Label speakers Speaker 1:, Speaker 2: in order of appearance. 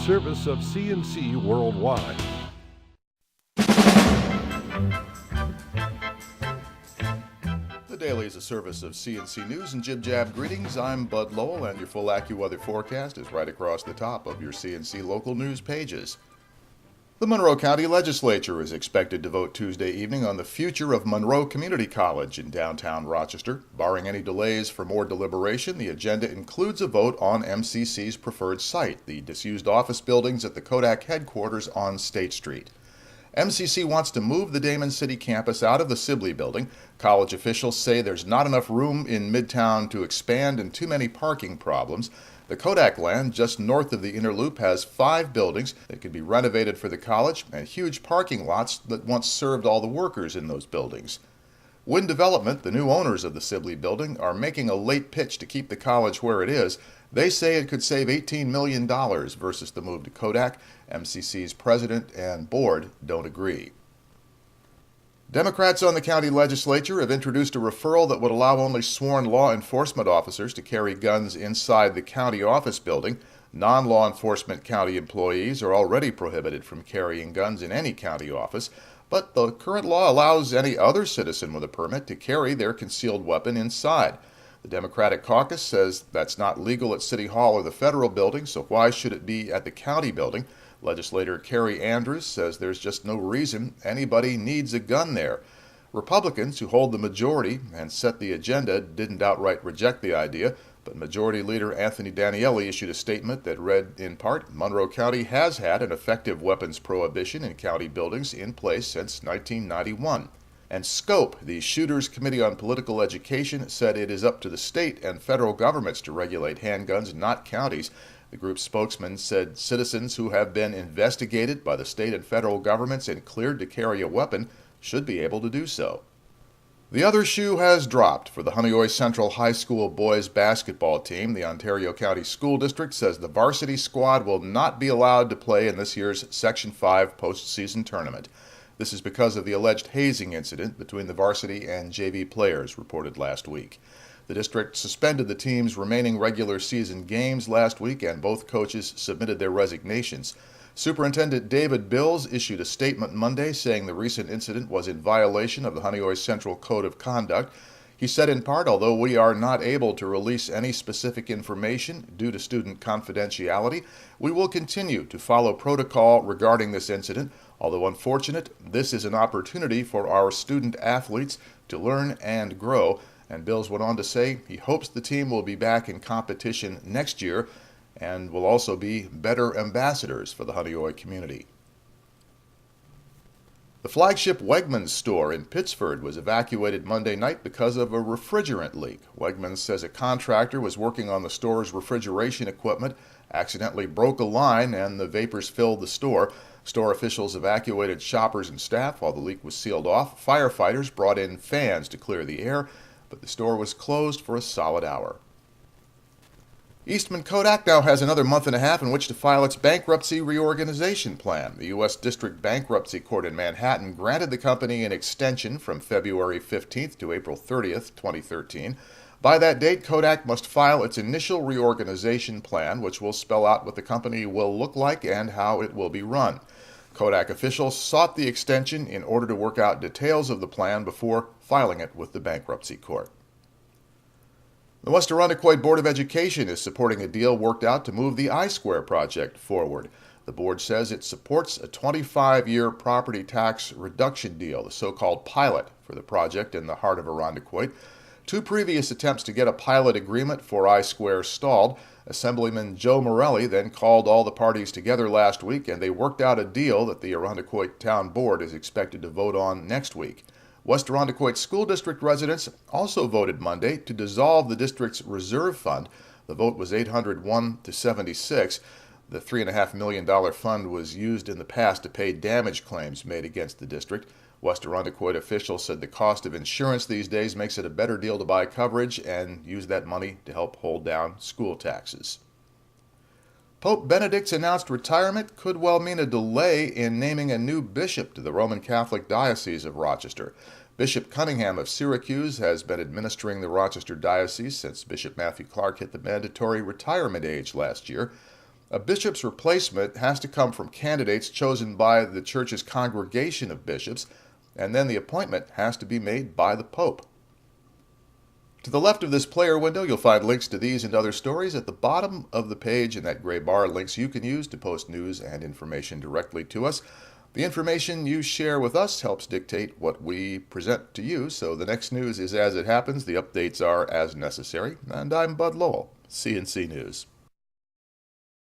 Speaker 1: service of CNC Worldwide.
Speaker 2: The Daily is a service of CNC News and Jib Jab greetings. I'm Bud Lowell, and your full AccuWeather forecast is right across the top of your CNC local news pages. The Monroe County Legislature is expected to vote Tuesday evening on the future of Monroe Community College in downtown Rochester. Barring any delays for more deliberation, the agenda includes a vote on MCC's preferred site, the disused office buildings at the Kodak headquarters on State Street. MCC wants to move the Damon City campus out of the Sibley building. College officials say there's not enough room in Midtown to expand and too many parking problems. The Kodak land just north of the Inner Loop has 5 buildings that could be renovated for the college and huge parking lots that once served all the workers in those buildings. Wind Development, the new owners of the Sibley building, are making a late pitch to keep the college where it is. They say it could save $18 million versus the move to Kodak. MCC's president and board don't agree. Democrats on the county legislature have introduced a referral that would allow only sworn law enforcement officers to carry guns inside the county office building. Non-law enforcement county employees are already prohibited from carrying guns in any county office, but the current law allows any other citizen with a permit to carry their concealed weapon inside. The Democratic caucus says that's not legal at City Hall or the federal building, so why should it be at the county building? Legislator Kerry Andrews says there's just no reason anybody needs a gun there. Republicans, who hold the majority and set the agenda, didn't outright reject the idea, but Majority Leader Anthony Daniele issued a statement that read, in part, Monroe County has had an effective weapons prohibition in county buildings in place since 1991. And SCOPE, the Shooters Committee on Political Education, said it is up to the state and federal governments to regulate handguns, not counties. The group's spokesman said citizens who have been investigated by the state and federal governments and cleared to carry a weapon should be able to do so. The other shoe has dropped for the Honeoye Central High School boys basketball team. The Ontario County School District says the varsity squad will not be allowed to play in this year's Section 5 postseason tournament. This is because of the alleged hazing incident between the varsity and JV players reported last week. The district suspended the team's remaining regular season games last week, and both coaches submitted their resignations. Superintendent David Bills issued a statement Monday saying the recent incident was in violation of the Honeoye Central Code of Conduct. He said in part, although we are not able to release any specific information due to student confidentiality, we will continue to follow protocol regarding this incident. Although unfortunate, this is an opportunity for our student athletes to learn and grow. And Bills went on to say he hopes the team will be back in competition next year and will also be better ambassadors for the Honeoye community. The flagship Wegmans store in Pittsford was evacuated Monday night because of a refrigerant leak. Wegmans says a contractor was working on the store's refrigeration equipment, accidentally broke a line, and the vapors filled the store. Store officials evacuated shoppers and staff while the leak was sealed off. Firefighters brought in fans to clear the air, but the store was closed for a solid hour. Eastman Kodak now has another month and a half in which to file its bankruptcy reorganization plan. The U.S. District Bankruptcy Court in Manhattan granted the company an extension from February 15th to April 30th, 2013. By that date, Kodak must file its initial reorganization plan, which will spell out what the company will look like and how it will be run. Kodak officials sought the extension in order to work out details of the plan before filing it with the bankruptcy court. The West Arundecoit Board of Education is supporting a deal worked out to move the I-Square project forward. The board says it supports a 25-year property tax reduction deal, the so-called pilot, for the project in the heart of Arundecoit. 2 previous attempts to get a pilot agreement for I-Square stalled. Assemblyman Joe Morelli then called all the parties together last week, and they worked out a deal that the Arundecoit Town Board is expected to vote on next week. West Arundecoit School District residents also voted Monday to dissolve the district's reserve fund. The vote was 801 to 76. The $3.5 million fund was used in the past to pay damage claims made against the district. West Arundecoit officials said the cost of insurance these days makes it a better deal to buy coverage and use that money to help hold down school taxes. Pope Benedict's announced retirement could well mean a delay in naming a new bishop to the Roman Catholic Diocese of Rochester. Bishop Cunningham of Syracuse has been administering the Rochester Diocese since Bishop Matthew Clark hit the mandatory retirement age last year. A bishop's replacement has to come from candidates chosen by the church's congregation of bishops, and then the appointment has to be made by the Pope. To the left of this player window, you'll find links to these and other stories. At the bottom of the page in that gray bar, links you can use to post news and information directly to us. The information you share with us helps dictate what we present to you, so the next news is as it happens, the updates are as necessary. And I'm Bud Lowell, CNC News.